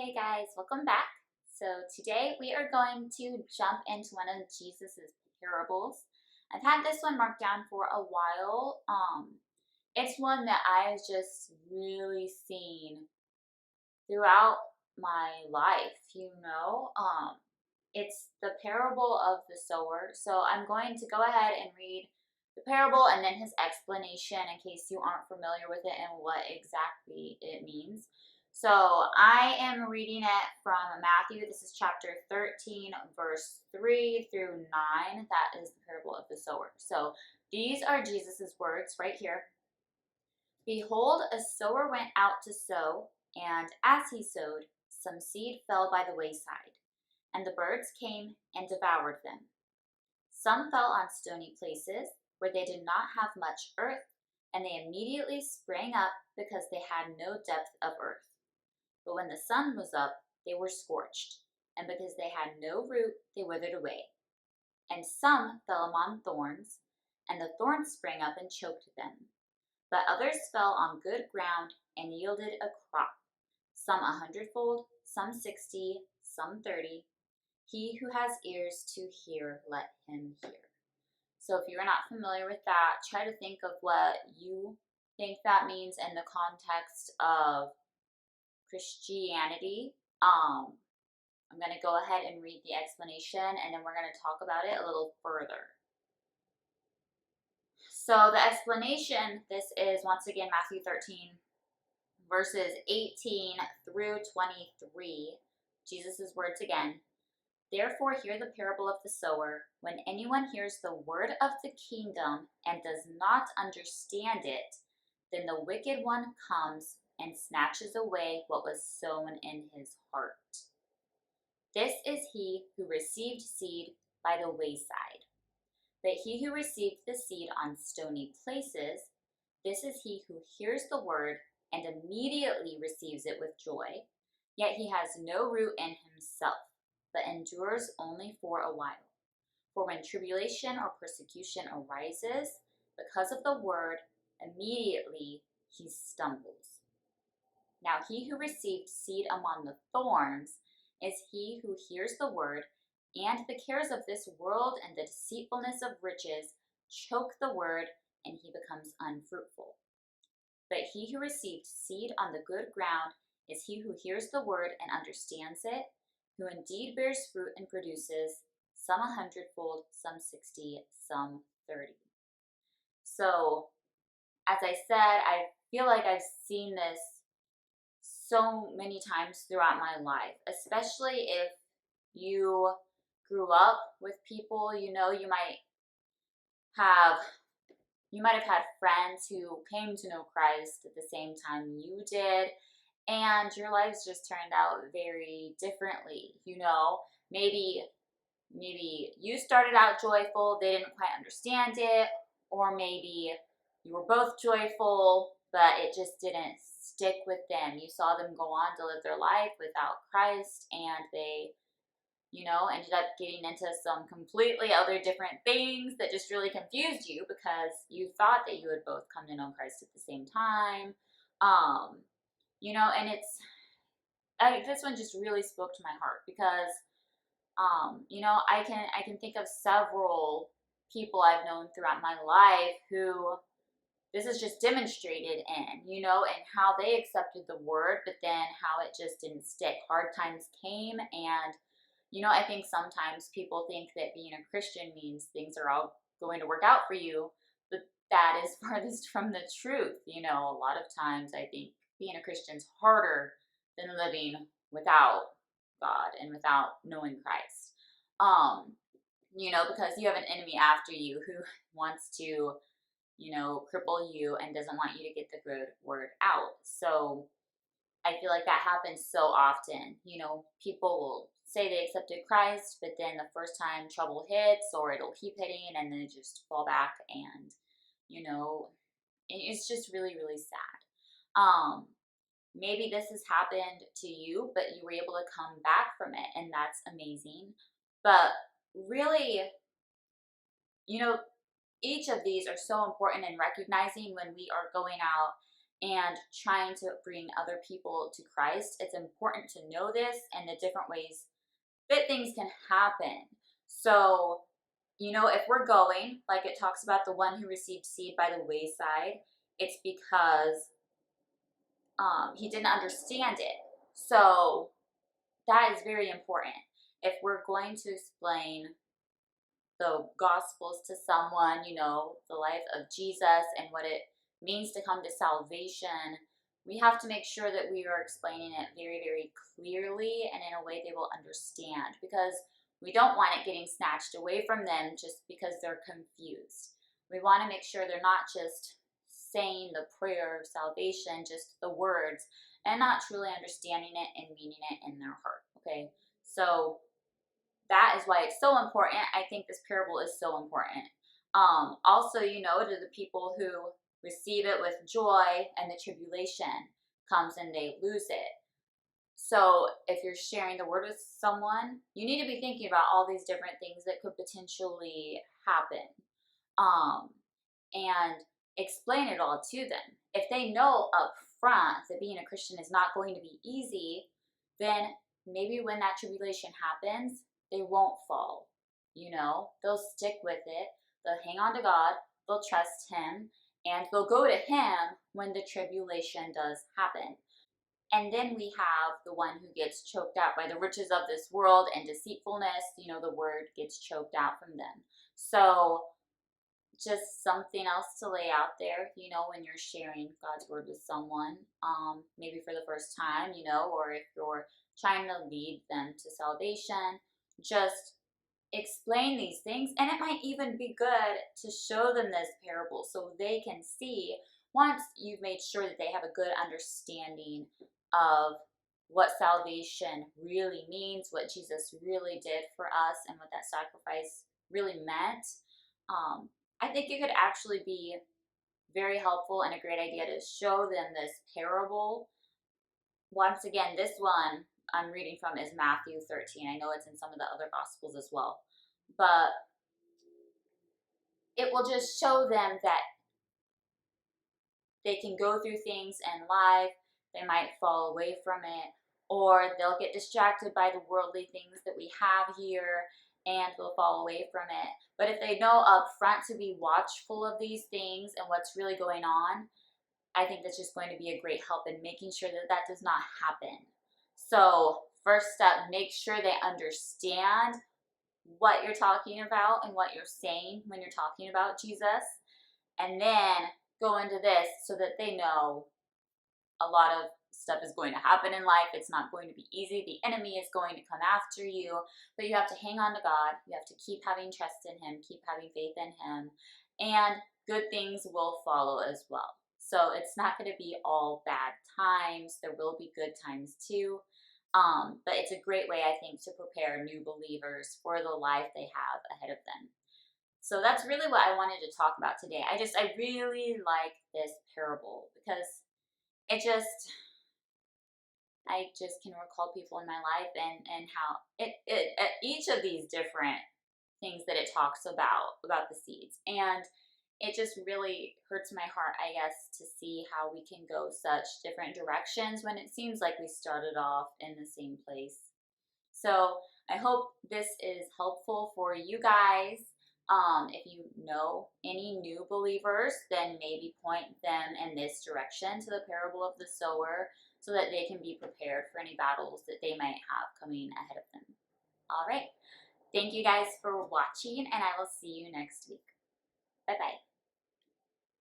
Hey guys, welcome back. So today we are going to jump into one of Jesus's parables. I've had this one marked down for a while. It's one that I've just really seen throughout my life. It's the parable of the sower. So I'm going to go ahead and read the parable and then his explanation in case you aren't familiar with it and what exactly it means. So I am reading it from Matthew. This is chapter 13, verse 3 through 9. That is the parable of the sower. So these are Jesus's words right here. Behold, a sower went out to sow, and as he sowed, some seed fell by the wayside, and the birds came and devoured them. Some fell on stony places, where they did not have much earth, and they immediately sprang up because they had no depth of earth. But when the sun was up, they were scorched, and because they had no root, they withered away. And some fell among thorns, and the thorns sprang up and choked them. But others fell on good ground and yielded a crop, some 100-fold, some 60, some 30. He who has ears to hear, let him hear. So if you're not familiar with that, try to think of what you think that means in the context of Christianity. I'm going to go ahead and read the explanation, and then we're going to talk about it a little further. So the explanation, this is once again Matthew 13, verses 18 through 23. Jesus' words again. Therefore hear the parable of the sower. When anyone hears the word of the kingdom and does not understand it, then the wicked one comes and snatches away what was sown in his heart. This is he who received seed by the wayside. But he who received the seed on stony places, this is he who hears the word and immediately receives it with joy, yet he has no root in himself, but endures only for a while. For when tribulation or persecution arises, because of the word, immediately he stumbles. Now he who received seed among the thorns is he who hears the word, and the cares of this world and the deceitfulness of riches choke the word, and he becomes unfruitful. But he who received seed on the good ground is he who hears the word and understands it, who indeed bears fruit and produces, some 100-fold, some 60, some 30. So, as I said, I feel like I've seen this so many times throughout my life, especially if you grew up with people, you might have had friends who came to know Christ at the same time you did, and your lives just turned out very differently. Maybe you started out joyful, they didn't quite understand it, or maybe you were both joyful, but it just didn't stick with them. You saw them go on to live their life without Christ, and they ended up getting into some completely other different things that just really confused you because you thought that you would both come to know Christ at the same time. And this one just really spoke to my heart because, I can think of several people I've known throughout my life who this is just demonstrated in, and how they accepted the word, but then how it just didn't stick. Hard times came, and I think sometimes people think that being a Christian means things are all going to work out for you, but that is farthest from the truth. A lot of times I think being a Christian's harder than living without God and without knowing Christ. Because you have an enemy after you who wants to, cripple you and doesn't want you to get the good word out. So I feel like that happens so often. People will say they accepted Christ, but then the first time trouble hits, or it'll keep hitting, and then just fall back, and it's just really, really sad. Maybe this has happened to you, but you were able to come back from it, and that's amazing. But really, each of these are so important in recognizing when we are going out and trying to bring other people to Christ, it's important to know this and the different ways that things can happen. So, if we're going, like it talks about the one who received seed by the wayside, it's because he didn't understand it. So, that is very important. If we're going to explain the Gospels to someone, the life of Jesus and what it means to come to salvation, we have to make sure that we are explaining it very, very clearly and in a way they will understand, because we don't want it getting snatched away from them just because they're confused. We want to make sure they're not just saying the prayer of salvation, just the words, and not truly understanding it and meaning it in their heart. Okay, so that is why it's so important. I think this parable is so important. Also, to the people who receive it with joy and the tribulation comes and they lose it. So if you're sharing the word with someone, you need to be thinking about all these different things that could potentially happen, and explain it all to them. If they know up front that being a Christian is not going to be easy, then maybe when that tribulation happens, they won't fall. They'll stick with it. They'll hang on to God. They'll trust Him. And they'll go to Him when the tribulation does happen. And then we have the one who gets choked out by the riches of this world and deceitfulness. The word gets choked out from them. So just something else to lay out there, when you're sharing God's word with someone, maybe for the first time, or if you're trying to lead them to salvation, just explain these things. And it might even be good to show them this parable so they can see, once you've made sure that they have a good understanding of what salvation really means, what Jesus really did for us, and what that sacrifice really meant. I think it could actually be very helpful and a great idea to show them this parable. Once again, this one I'm reading from is Matthew 13. I know it's in some of the other Gospels as well. But it will just show them that they can go through things in life. They might fall away from it, or they'll get distracted by the worldly things that we have here and they'll fall away from it. But if they know up front to be watchful of these things and what's really going on, I think that's just going to be a great help in making sure that that does not happen. So first step, make sure they understand what you're talking about and what you're saying when you're talking about Jesus. And then go into this so that they know a lot of stuff is going to happen in life. It's not going to be easy. The enemy is going to come after you, but you have to hang on to God. You have to keep having trust in Him, keep having faith in Him, and good things will follow as well. So it's not going to be all bad times. There will be good times too. But it's a great way, I think, to prepare new believers for the life they have ahead of them. So that's really what I wanted to talk about today. I really like this parable because I just can recall people in my life and how each of these different things that it talks about the seeds. And it just really hurts my heart, I guess, to see how we can go such different directions when it seems like we started off in the same place. So I hope this is helpful for you guys. If you know any new believers, then maybe point them in this direction to the parable of the sower so that they can be prepared for any battles that they might have coming ahead of them. All right. Thank you guys for watching, and I will see you next week. Bye-bye.